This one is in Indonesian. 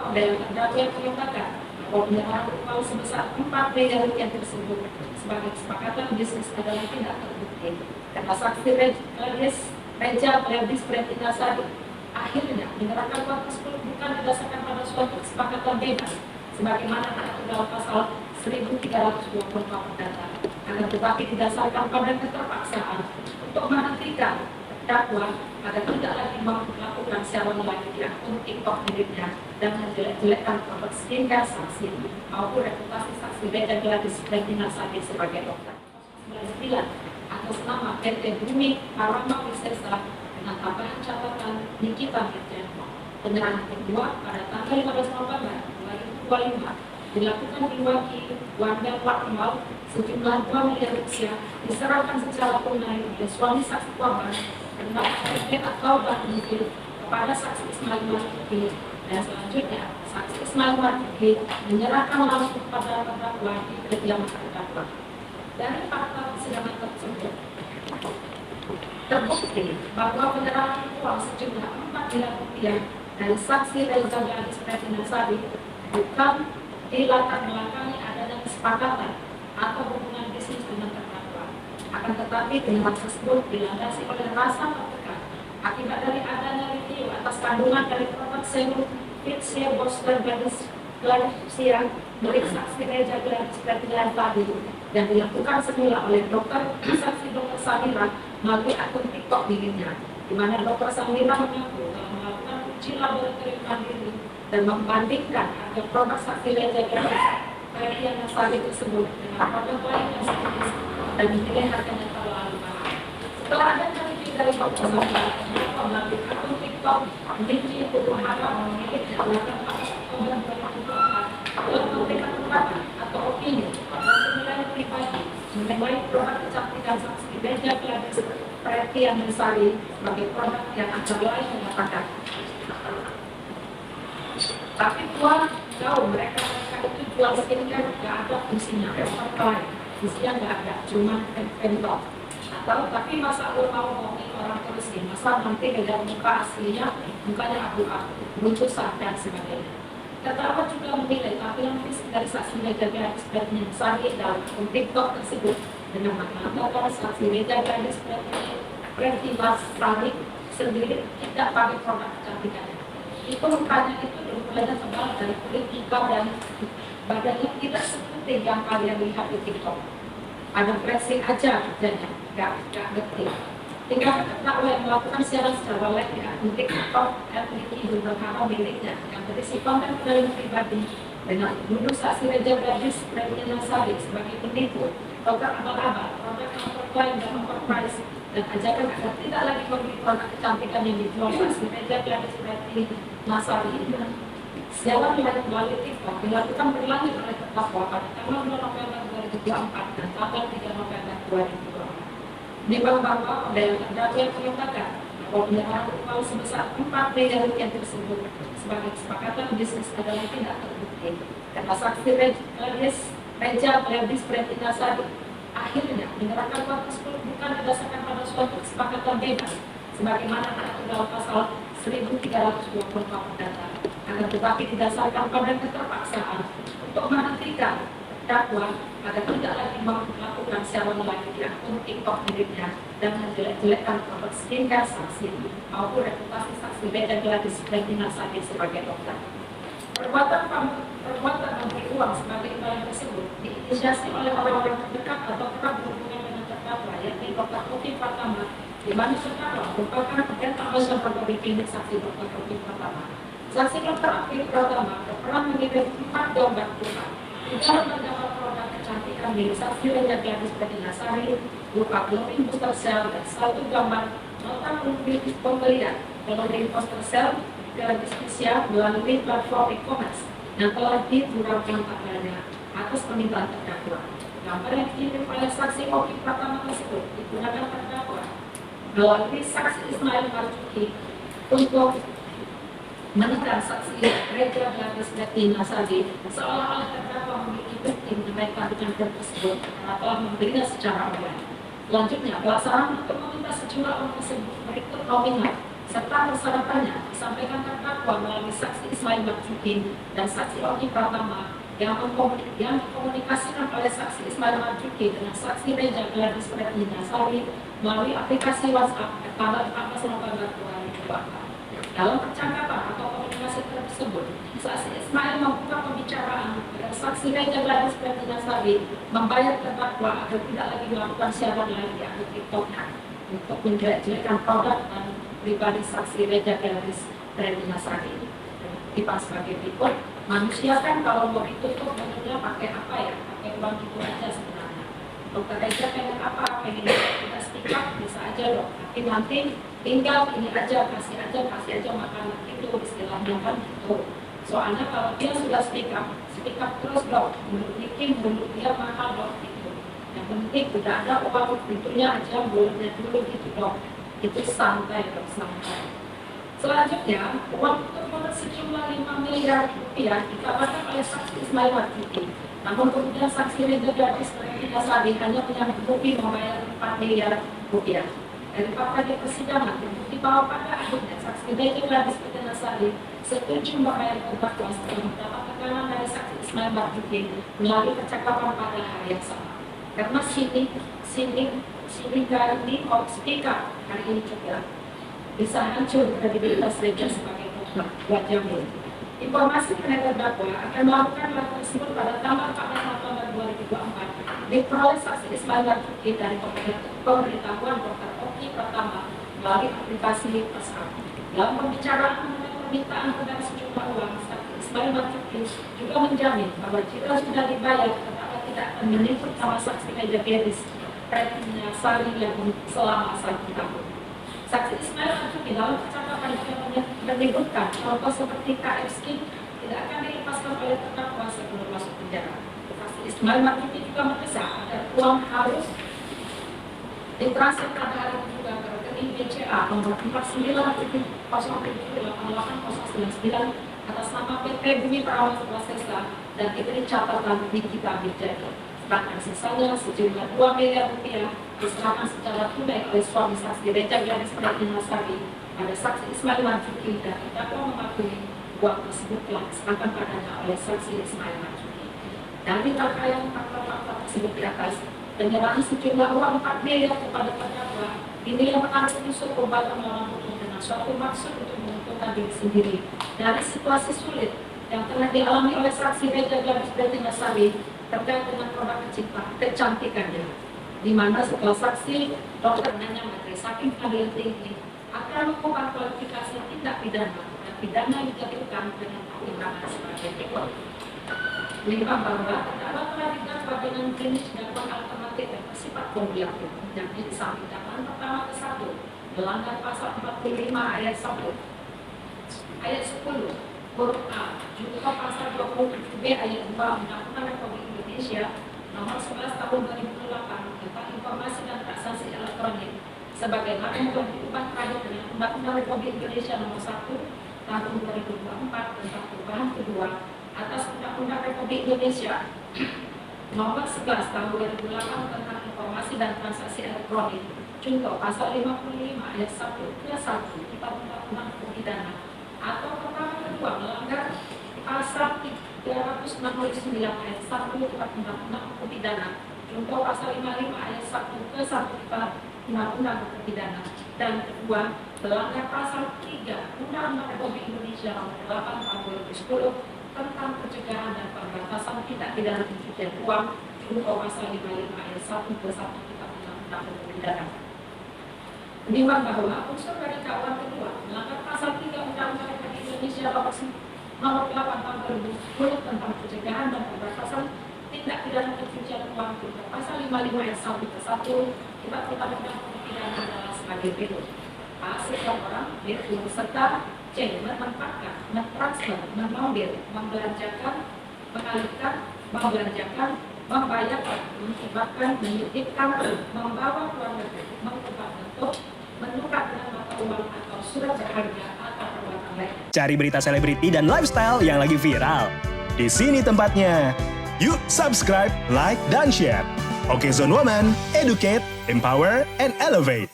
Pegawai Terdakwa menyatakan bahwa penyerahan uang sebesar 4 miliar rupiah tersebut sebagai kesepakatan bisnis adalah tidak terbukti karena saksi Reja Prebis Pretina Sari akhirnya menyerahkan uang tersebut bukan berdasarkan pada suatu kesepakatan bebas sebagaimana diatur dalam pasal 1324 Perdata, akan tetapi didasarkan pada keterpaksaan untuk menghentikan terdakwa agar tidak lagi melakukan secara melanjutkan akun TikTok miliknya dan menjelek-jelekkan profesi hingga saksi maupun reputasi saksi Reja Gladys Pretina Sari sebagai dokter. 99 atas nama PT Bumi Parama Wisesa dengan tambahan catatan Nikita Mirjana. Penyerahan kedua pada tanggal 15 November 2025 dilakukan diwakili Wanda Platmal sejumlah 2 miliar rupiah diserahkan secara tunai oleh suami saksi korban tentang PT atau bank mungkin kepada saksi Ismail Marzuki, dan selanjutnya saksi Ismail Marzuki menyerahkan langsung kepada terdakwa di kediaman terdakwa. Dari fakta persidangan tersebut terbukti bahwa penyerahan uang sejumlah 4 miliar rupiah dari saksi Reja Gladys Pretina Sari bukan dilatar belakangi adanya kesepakatan atau hubungan bisnis dengan terdakwa. Akan tetapi penyerahan tersebut dilandasi oleh rasa tertekan akibat dari adanya review atas kandungan dari produk serum Fitsia Booster Gladisia milik saksi Reja Gladys Pretina Sari dan dilakukan semula oleh saksi Dr. Samira melalui akun TikTok miliknya, di mana Dr. Samira mengaku telah melakukan uji laboratorium mandiri dan membandingkan harga produk saksi Reja Gladys Pretina Sari tersebut dengan produk lain yang sejenis dan menilai harganya terlalu mahal. Setelah adanya review dari Dr. Samira melalui akun TikTok, Niji Putu Harap miliknya melakukan Oktober 2024 telah memberikan pendapat atau opini dan penilaian pribadi mengenai produk kecantikan saksi Reja Gladys Pretina Sari sebagai produk yang antara lain mengatakan, tapi tuan tahu mereka itu jual skincare nggak ada fungsinya, fungsinya nggak ada, cuma pentol. Atau tapi masa lu mau ngomongin orang terus sih, masa nanti dengan muka aslinya mukanya abu-abu, lucusan dan sebagainya. Terdakwa juga menilai tampilan fisik dari saksi Reja Gladys Pretina Sari dalam akun TikTok tersebut dengan mengatakan saksi Reja Gladys Pretina Sari sendiri tidak pakai produk kecantikannya. Itu mukanya itu berbeda tebal dari kulit hijau dan badannya tidak seperti yang kalian lihat di TikTok. Ada pressing aja kerjanya, nggak detik. Tinggal terdakwa yang melakukan siaran secara live di akun TikTok Niki Berharap miliknya yang berisi konten pribadi dengan menuduh saksi Reja Gladys Pretina Sari sebagai penipu, program abal-abal, produk overklaim dan overprice, dan ajakan agar tidak lagi membeli produk kecantikan yang dijual saksi Reja Gladys Pretina Sari. Siaran melalui TikTok dilakukan berlanjut oleh terdakwa pada tanggal 2 November 2024 dan tanggal 3 November 2024. Di bawah Pegawai Terdakwa menyatakan bahwa penyerahan uang sebesar 4 miliar rupiah tersebut sebagai kesepakatan bisnis adalah tidak terbukti karena saksi Reja Gladys Pretina Sari akhirnya menyerahkan uang tersebut bukan berdasarkan pada suatu kesepakatan bebas sebagaimana diatur dalam pasal 1324 Perdata, akan tetapi didasarkan pada keterpaksaan untuk menghentikan terdakwa agar tidak lagi melakukan secara melanjutkan akun TikTok miliknya dan menjelek-jelekkan profesi hingga saksi maupun reputasi saksi Reja Gladys Pretina Sari sebagai dokter. Perbuatan memberi uang sebagai imbalan tersebut diinisiasi oleh orang-orang terdekat atau kerap berhubungan dengan terdakwa, yakni Dr. Oki Pratama, di mana terdakwa merupakan pemerintah besar pegawai klinik saksi Dr. Oki Pratama. Saksi Dr. Oki Pratama berperan mengirim 4 gambar kurang di dalam mendapat produk kecantikan milik saksi Reja Gladys Pretina Sari berupa glowing booster cell dan 1 gambar nota pembelian glowing booster cell Gladys melalui platform e-commerce yang telah diturunkan padanya atas permintaan terdakwa. Gambar yang dikirim oleh saksi Oki Pratama tersebut digunakan terdakwa melalui saksi Ismail Marzuki untuk menekan saksi Reja Gladys Pretina Sari seolah-olah terdakwa memiliki bukti mengenai kandungan tersebut karena telah membelinya secara online. Selanjutnya, pelaksanaan untuk meminta sejumlah uang tersebut berikut nominal serta persyaratannya disampaikan terdakwa melalui saksi Ismail Marzuki dan saksi Oki Pratama yang dikomunikasikan oleh saksi Ismail Marzuki dengan saksi Reja Gladys Pretina Sari melalui aplikasi WhatsApp tanggal 14 November 2024. Dalam percakapan atau komunikasi tersebut, saksi Ismail membuka pembicaraan agar saksi Reja Gladys Pretina Sari membayar terdakwa agar tidak lagi melakukan siaran live di akun TikToknya untuk menjelek-jelekan produk dan pribadi saksi Reja Gladys Pretina Sari. Dipas sebagai berikut, manusia kan kalau mau ditutup menurutnya pakai apa ya? Pakai uang itu aja sebenarnya. Dokter Reja pengen apa? Pengen kita speak up, bisa aja dok. Tapi nanti tinggal ini aja, kasih aja makanan itu istilahnya kan gitu. Soalnya kalau dia sudah speak up terus dok. Menurut Niki, menurut dia mahal dok gitu. Yang penting tidak ada uang itunya aja, mulutnya dulu gitu dok. Itu santai dok, santai. Selanjutnya, uang untuk sejumlah 5 miliar rupiah ditawarkan oleh saksi Ismail Marzuki. Namun kemudian saksi Reja Gladys Pretina Sari hanya menyanggupi membayar 4 miliar rupiah. Dari fakta di persidangan, terbukti bahwa pada akhirnya saksi Reja Gladys Pretina Sari setuju membayar terdakwa setelah mendapat tekanan dari saksi Ismail Marzuki melalui percakapan pada hari yang sama. Karena Siningga ini mau speak up hari ini juga bisa hancur kredibilitas Reja sebagai wajah mulut. Informasi mengenai terdakwa akan melakukan hal tersebut pada tanggal 14 November 2024 diperoleh saksi Ismail Marzuki dari pemberitahuan Dr. Oki Pratama melalui aplikasi WhatsApp. Dalam pembicaraan mengenai permintaan kepada sejumlah uang, saksi Ismail Marzuki juga menjamin bahwa jika sudah dibayar, terdakwa tidak akan menyebut nama saksi Reja Gladys Pretina Sari yang selama 1 tahun. Saksi Ismail Marzuki dalam percakapan juga menyebutkan contoh seperti KF Skin tidak akan dilepaskan oleh terdakwa sebelum masuk penjara. Saksi Ismail Marzuki juga mendesak agar uang harus ditransfer pada hari ini juga ke rekening BCA nomor 49.07.88.099 atas nama PT Bumi Perawan Swastiastu dan diberi catatan Nikita Wijaya. Bahkan sisanya sejumlah 2 miliar rupiah diserahkan secara tunai oleh suami saksi Reja Gladys Pretina Sari pada saksi Ismail Marzuki dan terdakwa mengakui uang tersebut telah diserahkan padanya oleh saksi Ismail Marzuki. Dari rangkaian fakta-fakta tersebut di atas, penyerahan sejumlah uang 4 miliar kepada terdakwa dinilai mengandung unsur perbuatan melawan hukum dengan suatu maksud untuk menguntungkan diri sendiri dari situasi sulit yang telah dialami oleh saksi Reja Gladys Pretina Sari terkait dengan produk kecantikannya, di mana setelah saksi dokter nanya majelis hakim pengadilan tinggi akan mengubah kualifikasi tindak pidana dan pidana yang dijatuhkan dengan pertimbangan sebagai berikut. 5. Bahwa terdakwa telah didakwa dengan jenis dakwaan alternatif yang bersifat kumulatif, yakni di samping dakwaan pertama ke 1 melanggar pasal 45 ayat 1 ayat 10 huruf A juga pasal 27B ayat 2 Undang-Undang Republik Indonesia nomor 11 tahun 2008 tentang informasi dan transaksi elektronik sebagaimana yang telah diubah terkait dengan Undang-Undang Republik Indonesia nomor 1 tahun 2024 tentang perubahan kedua atas Undang-Undang Republik Indonesia nomor 11 tahun 2008 tentang informasi dan transaksi elektronik. Contoh pasal 55 ayat 1 ke 1 Kitab Undang-Undang Hukum Pidana atau perkara kedua melanggar pasal 369 ayat 1 Kitab Undang-Undang Hukum Pidana. Contoh pasal 55 ayat 1 ke 1 Kitab Undang-Undang Hukum Pidana. Dan kedua, melanggar pasal 3 Undang-Undang Republik Indonesia nomor 8 tahun 2010 tentang pencegahan dan pemberantasan tindak pidana pencucian uang. Contoh pasal 55 ayat 1 ke 1 Kitab Undang-Undang Hukum Pidana. Menimbang bahwa unsur dari dakwaan kedua melanggar pasal 3 Undang-Undang Republik Indonesia nomor 8 tahun 2010 tentang pencegahan dan pemberantasan tindak pidana pencucian uang. Pasal 55 ayat 1 ke 1 Kitab Undang-Undang Hukum Pidana adalah sebagai berikut. A. Seseorang serta C. Memanfaatkan, mentransfer, mengambil, membelanjakan, mengalihkan, membelanjakan, membayarkan, menghibahkan, menitipkan, membawa keluar negeri, mengubah bentuk, menukar dengan mata uang atau surat berharga atau perbuatan lain. Cari berita selebriti dan lifestyle yang lagi viral. Di sini tempatnya. Yuk subscribe, like, dan share. Oke Zone Woman, educate, empower, and elevate.